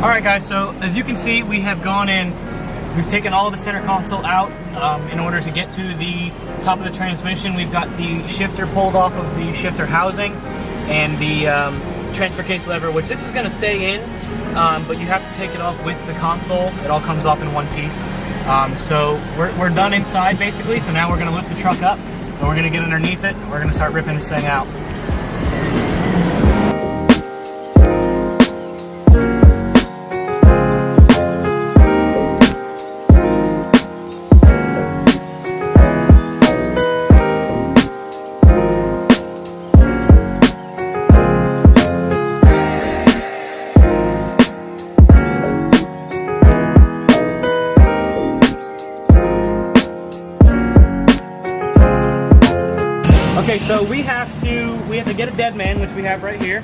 Alright guys, so as you can see, we have gone in, we've taken all of the center console out in order to get to the top of the transmission. We've got the shifter pulled off of the shifter housing and the transfer case lever, which this is going to stay in, but you have to take it off with the console. It all comes off in one piece. So we're done inside basically, so now we're going to lift the truck up and we're going to get underneath it and we're going to start ripping this thing out. Okay, so we have to get a dead man, which we have right here.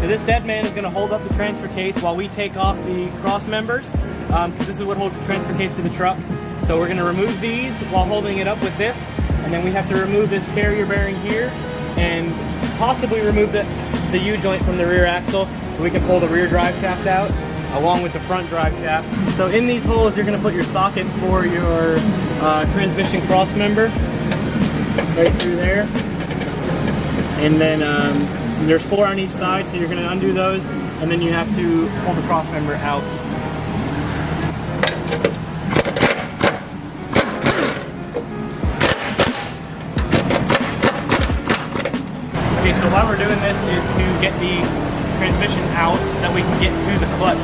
So this dead man is going to hold up the transfer case while we take off the cross members, because this is what holds the transfer case to the truck. So we're going to remove these while holding it up with this, and then we have to remove this carrier bearing here, and possibly remove the U-joint from the rear axle, so we can pull the rear drive shaft out, along with the front drive shaft. So in these holes, you're going to put your socket for your transmission cross member, right through there. And then there's 4 on each side, so you're going to undo those, and then you have to pull the cross member out. Okay, so while we're doing this is to get the transmission out so that we can get to the clutch.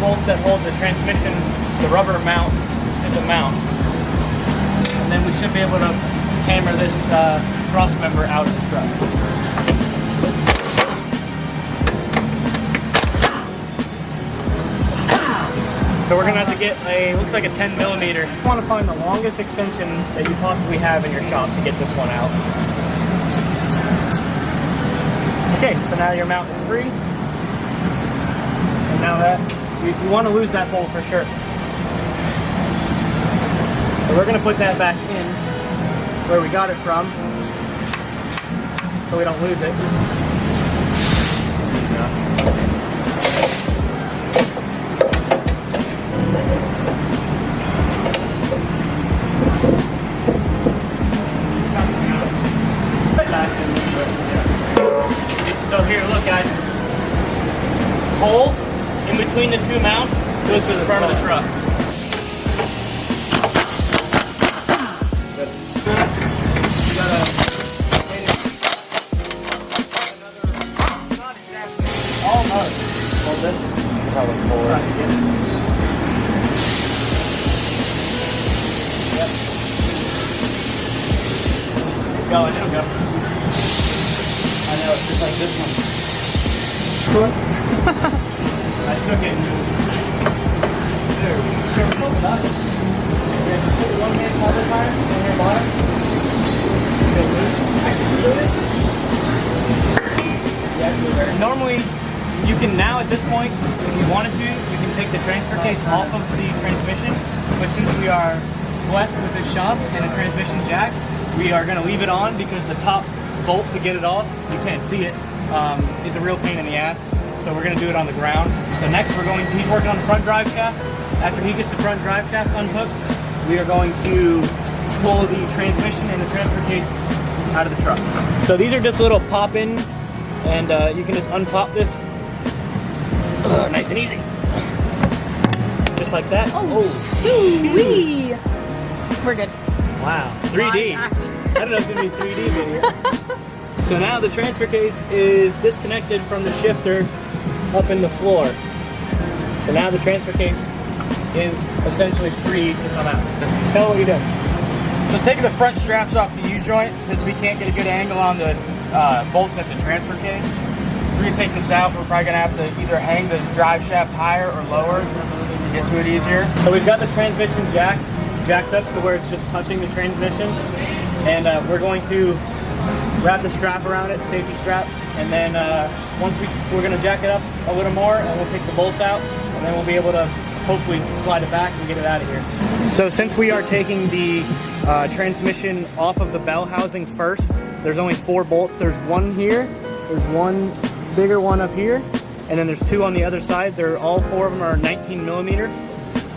Bolts that hold the transmission, the rubber mount to the mount, and then we should be able to hammer this cross member out of the truck. So we're gonna have to get looks like a 10 millimeter. You want to find the longest extension that you possibly have in your shop to get this one out. Okay, so now your mount is free, and now that you want to lose that bolt for sure. So we're going to put that back in where we got it from so we don't lose it. So here, look guys. Hole in between the 2 mounts goes to the front of the truck. You gotta not exactly almost. Hold this. Probably forward. Yep. It's going, it'll go. I know, it's just like this one. I took it. There. Pull it up. Put it one hand all the time, one hand bottom. Yeah, normally, you can now at this point, if you wanted to, you can take the transfer case off of the transmission. But since we are blessed with this shop and a transmission jack, we are going to leave it on because the top bolt to get it off, you can't see it, is a real pain in the ass. So we're going to do it on the ground. So next he's working on the front drive shaft. After he gets the front drive shaft unhooked, we are going to pull the transmission and the transfer case out of the truck. So these are just little pop-ins, and you can just unpop this. Nice and easy. Just like that. Oh, wee! We're good. Wow, 3D. I don't know if it's going to be 3D video. So now the transfer case is disconnected from the shifter up in the floor. So now the transfer case is essentially free to come out. Tell what you're doing. So taking the front straps off the U-joint, since we can't get a good angle on the bolts at the transfer case, we're going to take this out. We're probably going to have to either hang the drive shaft higher or lower to get to it easier. So we've got the transmission jack jacked up to where it's just touching the transmission. And we're going to wrap the strap around it, safety strap. And then once we're going to jack it up a little more, and we'll take the bolts out, and then we'll be able to hopefully slide it back and get it out of here. So since we are taking the transmission off of the bell housing first, there's only 4 bolts. There's one here, there's one bigger one up here, and then there's 2 on the other side. All 4 of them are 19 millimeter.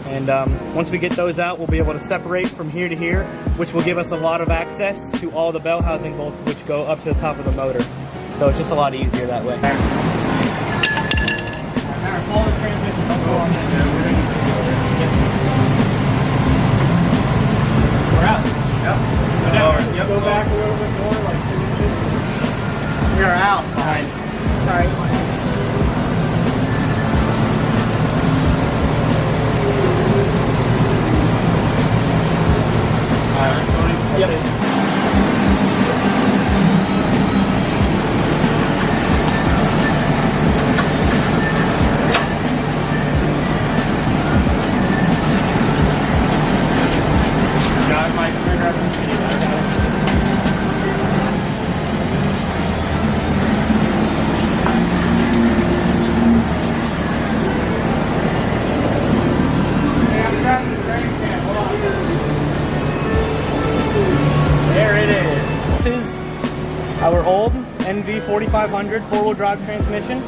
And once we get those out, we'll be able to separate from here to here, which will give us a lot of access to all the bell housing bolts which go up to the top of the motor. So it's just a lot easier that way. Follow the transmission. We're out. Yep. Yep. Go back a little bit more, like 2 inches. We are out. Fine. Sorry. Yep. Got my trigger up and shooting. I got it. Hey, I'm grabbing the train can. Hold on. There it is. This is our old NV 4500 4-wheel drive transmission.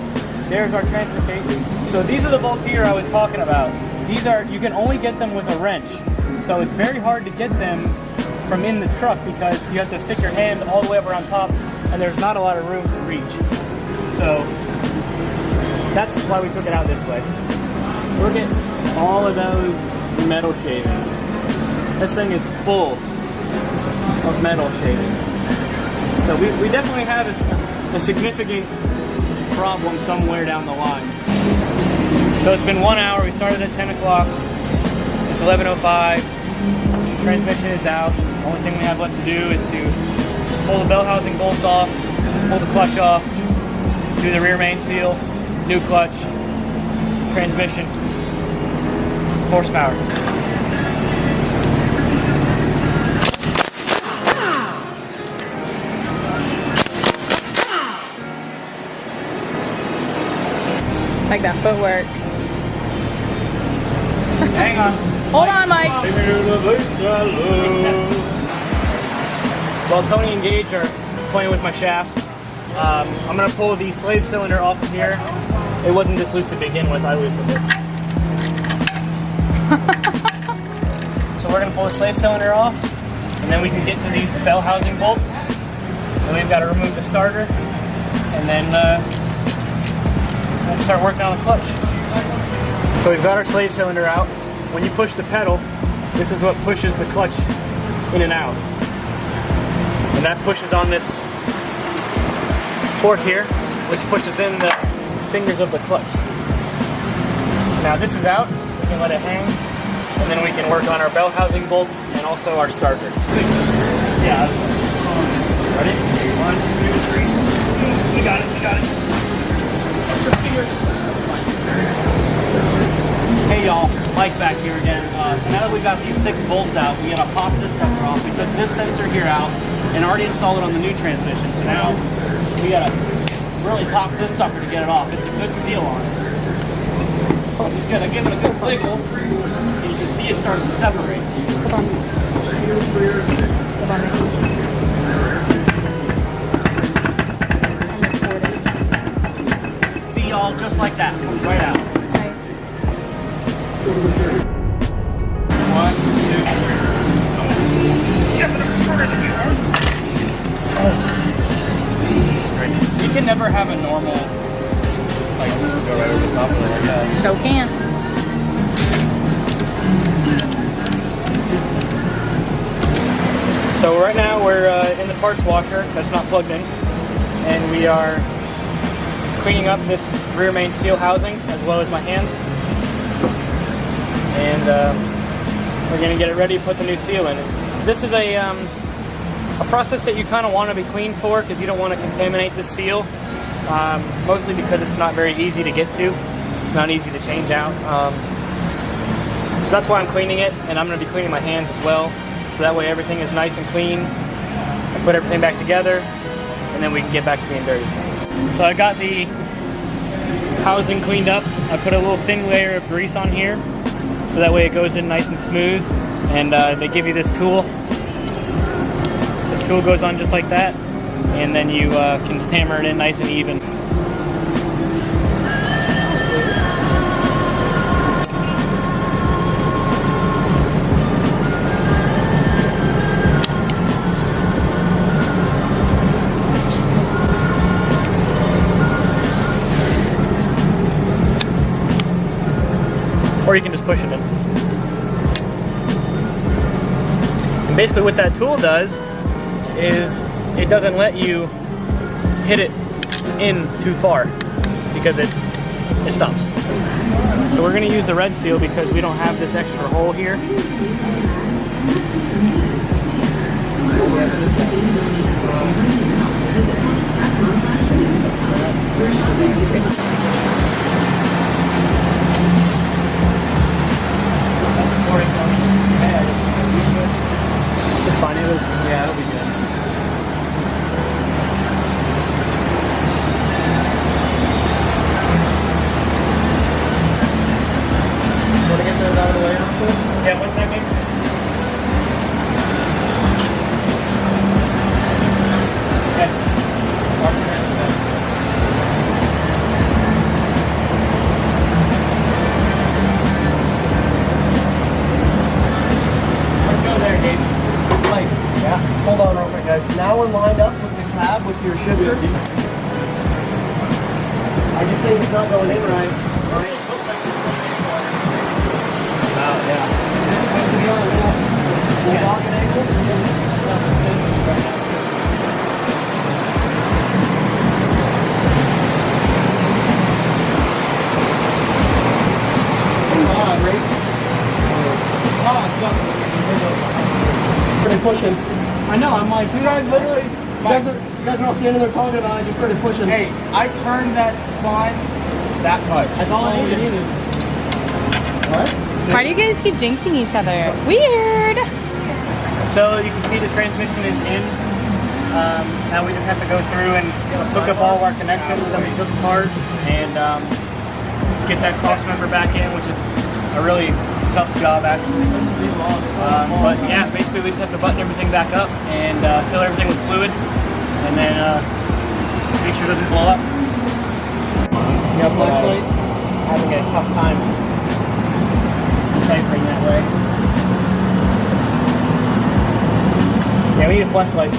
There's our transfer case. So these are the bolts here I was talking about. These are, you can only get them with a wrench. So it's very hard to get them from in the truck because you have to stick your hand all the way up around top and there's not a lot of room to reach. So that's why we took it out this way. Look at all of those metal shavings. This thing is full of metal shavings. So we definitely have a significant problem somewhere down the line. So it's been 1 hour. We started at 10 o'clock. It's 11:05. Transmission is out. The only thing we have left to do is to pull the bell housing bolts off, pull the clutch off, do the rear main seal, new clutch, transmission, horsepower. Like that footwork. Hang on. Hold on, Mike. While Tony and Gage are playing with my shaft, I'm going to pull the slave cylinder off of here. It wasn't this loose to begin with, I loosened it. So we're going to pull the slave cylinder off, and then we can get to these bell housing bolts. Then we've got to remove the starter, and then we'll start working on the clutch. So we've got our slave cylinder out. When you push the pedal, this is what pushes the clutch in and out. And that pushes on this fork here, which pushes in the fingers of the clutch. So now this is out, we can let it hang, and then we can work on our bell housing bolts and also our starter. Yeah. Ready? 1, 2, 3. You got it, you got it. That's fine. Hey y'all, Mike back here again. So now that we've got these 6 bolts out, we gotta pop this sucker off. We took this sensor here out and already installed it on the new transmission. So now we gotta really pop this sucker to get it off. It's a good seal on it. So just gotta give it a good wiggle, and you can see it starts to separate. Hold on. Hold on. See y'all, just like that, comes right out. 1, 2, 3. You can never have a normal, like, go right over the top of it like that. So can. So right now we're in the parts washer that's not plugged in, and we are cleaning up this rear main seal housing as well as my hands. And we're going to get it ready to put the new seal in it. This is a process that you kind of want to be clean for because you don't want to contaminate the seal, mostly because it's not very easy to get to. It's not easy to change out. So that's why I'm cleaning it, and I'm going to be cleaning my hands as well. So that way everything is nice and clean. I put everything back together, and then we can get back to being dirty. So I got the housing cleaned up. I put a little thin layer of grease on here, so that way it goes in nice and smooth. And they give you this tool. This tool goes on just like that, and then you can just hammer it in nice and even. Or you can just push it in. And basically what that tool does is it doesn't let you hit it in too far because it stops. So we're going to use the red seal because we don't have this extra hole here. It's fine, yeah, it'll be good. Want to get those out of the way real quick? Yeah, 1 second. Okay. Let's go there, Gabe. Like, yeah. Hold on real quick, guys. Now we're lined up with the cab with your shifter. I just think it's not going in right. Oh, yeah. Is this supposed to be on a little rocket angle? That's not the business right now. Come on, Rick. Oh, it's something. Started pushing. I know, I'm like, you guys literally, you guys are all standing there talking about it, I just started pushing. Hey, I turned that spine that much. That's all I needed. What? Why do you guys keep jinxing each other? Weird. So you can see the transmission is in. Now we just have to go through and hook up all of our connections that we took apart and get that cross member back in, which is a really tough job actually. But yeah, basically we just have to button everything back up and fill everything with fluid and then make sure it doesn't blow up. Yeah, flashlight. Having a tough time ciphering that way. Yeah, we need a flashlight.